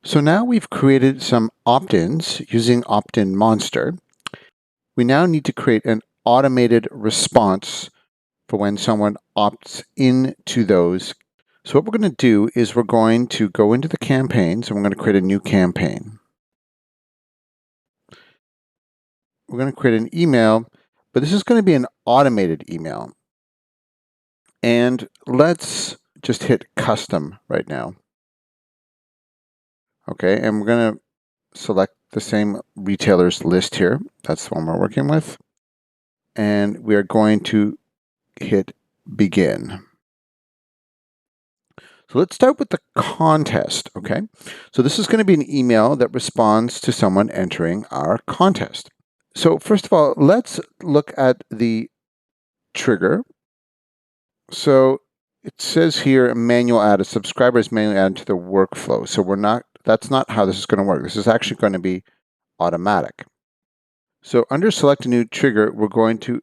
So now we've created some opt-ins using opt-in monster. We now need to create an automated response for when someone opts into those. So what we're going to do is we're going to go into the campaigns and we're going to create a new campaign. We're going to create an email, but this is going to be an automated email. And let's just hit custom right now. Okay, and we're going to select the same retailers list here. That's the one we're working with. And we are going to hit begin. So let's start with the contest, okay? So this is going to be an email that responds to someone entering our contest. So first of all, let's look at the trigger. So it says here manual add, a subscriber is manually added to the workflow. So that's not how this is going to work. This is actually going to be automatic. So under select a new trigger, we're going to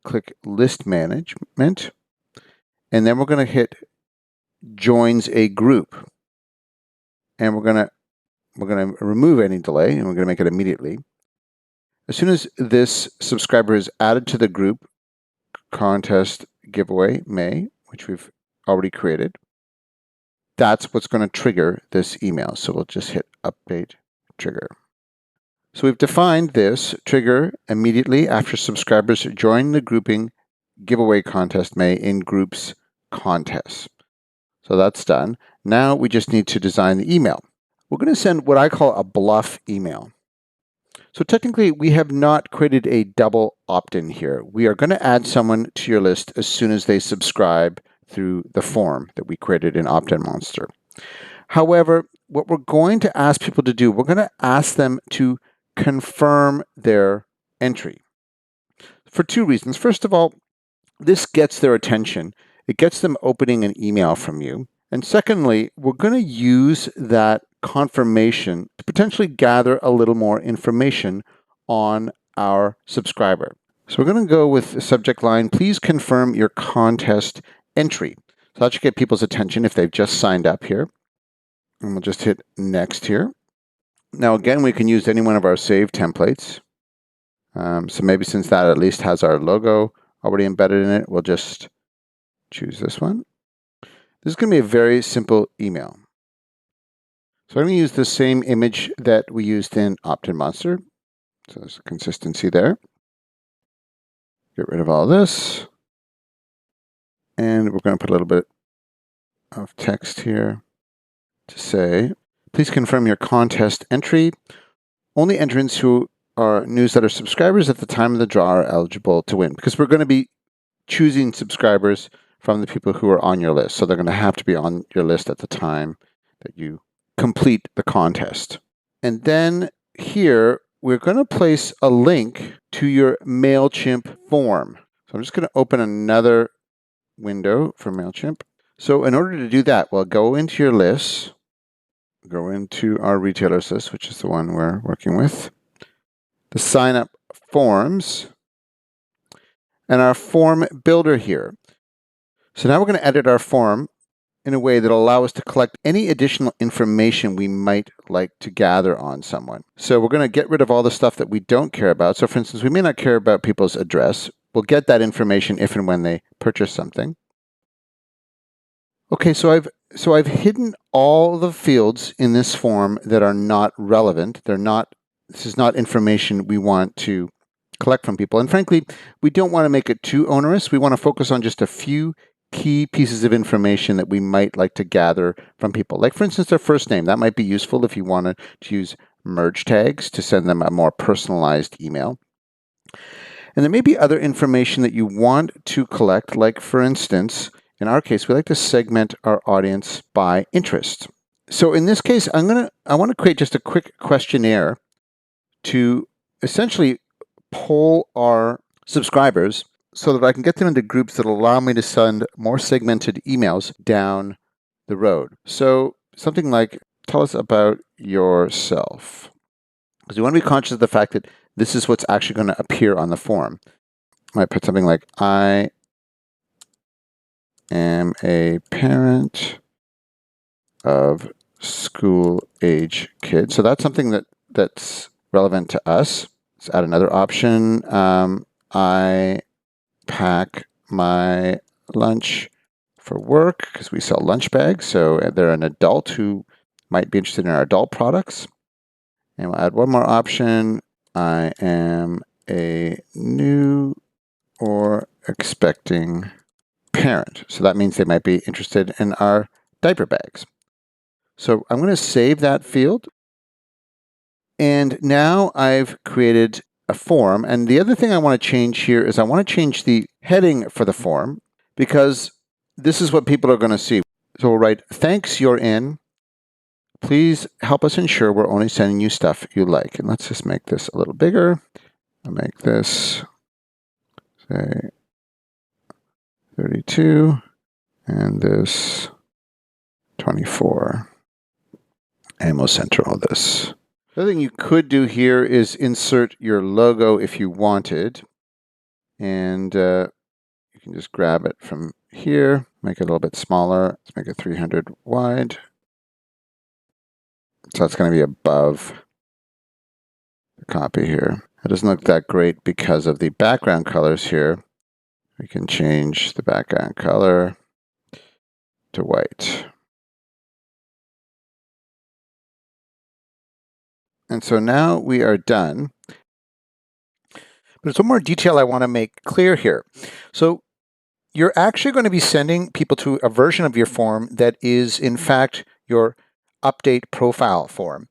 click list management, and then we're going to hit joins a group, and we're going to remove any delay, and we're going to make it immediately. As soon as this subscriber is added to the group, contest giveaway May, which we've already created, that's what's going to trigger this email. So we'll just hit update trigger. So we've defined this trigger immediately after subscribers join the grouping giveaway contest May in groups contests. So that's done. Now we just need to design the email. We're going to send what I call a bluff email. So technically, we have not created a double opt-in here. We are going to add someone to your list as soon as they subscribe through the form that we created in Opt-in Monster. However, what we're going to ask people to do, we're going to ask them to confirm their entry for two reasons. First of all, this gets their attention. It gets them opening an email from you. And secondly, we're going to use that confirmation to potentially gather a little more information on our subscriber. So we're going to go with the subject line, please confirm your contest entry. So that should get people's attention if they've just signed up here. And we'll just hit next here. Now again, we can use any one of our save templates. So maybe since that at least has our logo already embedded in it, we'll just choose this one. This is going to be a very simple email. So I'm going to use the same image that we used in Opt-in Monster. So there's a consistency there. Get rid of all this. And we're going to put a little bit of text here to say, please confirm your contest entry. Only entrants who are newsletter subscribers at the time of the draw are eligible to win, because we're going to be choosing subscribers from the people who are on your list. So they're going to have to be on your list at the time that you complete the contest. And then here, we're going to place a link to your MailChimp form. So I'm just going to open another window for MailChimp. So in order to do that, we'll go into your list, go into our retailers list, which is the one we're working with, the sign up forms, and our form builder here. So now we're going to edit our form in a way that will allow us to collect any additional information we might like to gather on someone. So we're going to get rid of all the stuff that we don't care about. So for instance, we may not care about people's address. We'll get that information if and when they purchase something. Okay, so I've hidden all the fields in this form that are not relevant. This is not information we want to collect from people. And frankly, we don't want to make it too onerous. We want to focus on just a few key pieces of information that we might like to gather from people. Like for instance, their first name. That might be useful if you wanted to use merge tags to send them a more personalized email. And there may be other information that you want to collect, like for instance, in our case, we like to segment our audience by interest. So in this case, I want to create just a quick questionnaire to essentially poll our subscribers so that I can get them into groups that allow me to send more segmented emails down the road. So something like, tell us about yourself. Because we want to be conscious of the fact that this is what's actually going to appear on the form. I might put something like, I am a parent of school age kids. So that's something that's relevant to us. Let's add another option. I pack my lunch for work because we sell lunch bags. So they're an adult who might be interested in our adult products. And we'll add one more option. I am a new or expecting parent. So that means they might be interested in our diaper bags. So I'm going to save that field. And now I've created a form. And the other thing I want to change here is I want to change the heading for the form because this is what people are going to see. So we'll write, thanks, you're in. Please help us ensure we're only sending you stuff you like. And let's just make this a little bigger. I'll make this, say, 32, and this 24. And we'll center all this. The other thing you could do here is insert your logo if you wanted. And you can just grab it from here, make it a little bit smaller. Let's make it 300 wide. So it's going to be above the copy here. It doesn't look that great because of the background colors here. We can change the background color to white. And so now we are done. But there's one more detail I want to make clear here. So you're actually going to be sending people to a version of your form that is, in fact, your update profile form.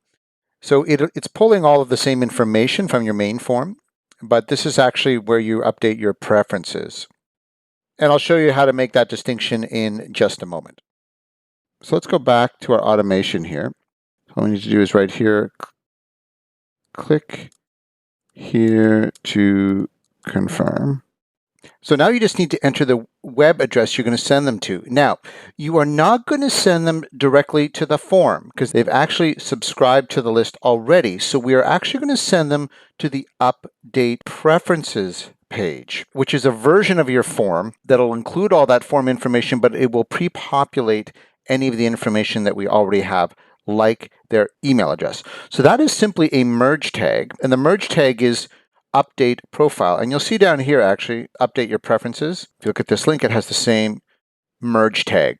So it's pulling all of the same information from your main form, but this is actually where you update your preferences. And I'll show you how to make that distinction in just a moment. So let's go back to our automation here. All we need to do is right here, click here to confirm. So now you just need to enter the web address you're going to send them to. Now, you are not going to send them directly to the form because they've actually subscribed to the list already. So we are actually going to send them to the Update Preferences page, which is a version of your form that'll include all that form information, but it will pre-populate any of the information that we already have, like their email address. So that is simply a merge tag, and the merge tag is update profile. And you'll see down here, actually, update your preferences. If you look at this link, it has the same merge tag.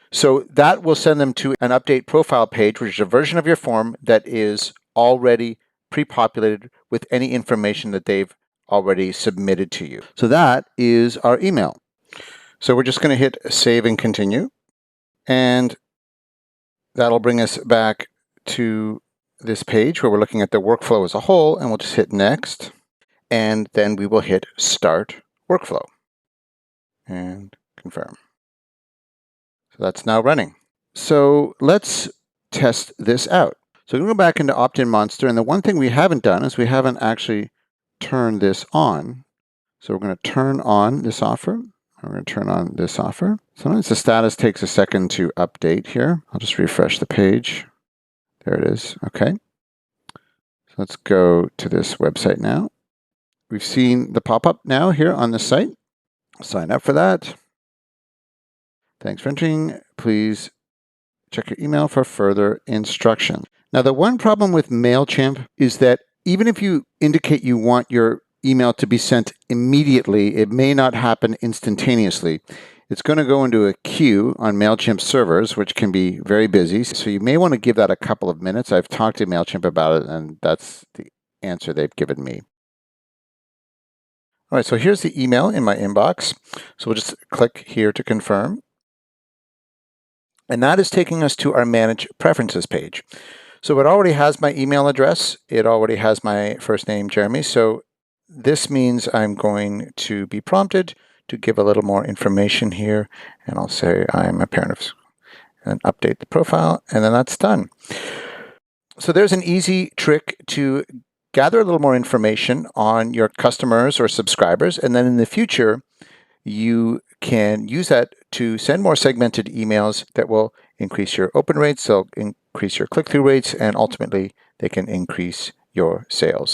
So that will send them to an update profile page, which is a version of your form that is already pre-populated with any information that they've already submitted to you. So that is our email. So we're just going to hit save and continue. And that'll bring us back to this page where we're looking at the workflow as a whole, and we'll just hit next, and then we will hit start workflow and confirm. So that's now running. So let's test this out. So we're going to go back into Opt-in Monster, and the one thing we haven't done is we haven't actually turned this on. So we're going to turn on this offer. We're going to turn on this offer. Sometimes the status takes a second to update here. I'll just refresh the page. There it is. Okay. So let's go to this website now. We've seen the pop-up now here on the site. Sign up for that. Thanks for entering. Please check your email for further instructions. Now, the one problem with MailChimp is that even if you indicate you want your email to be sent immediately, it may not happen instantaneously. It's going to go into a queue on MailChimp servers, which can be very busy. So you may want to give that a couple of minutes. I've talked to MailChimp about it, and that's the answer they've given me. All right, so here's the email in my inbox. So we'll just click here to confirm. And that is taking us to our Manage Preferences page. So it already has my email address. It already has my first name, Jeremy. So this means I'm going to be prompted to give a little more information here, and I'll say I'm a parent of, and update the profile, and then that's done. So there's an easy trick to gather a little more information on your customers or subscribers, and then in the future, you can use that to send more segmented emails that will increase your open rates, they'll increase your click-through rates, and ultimately they can increase your sales.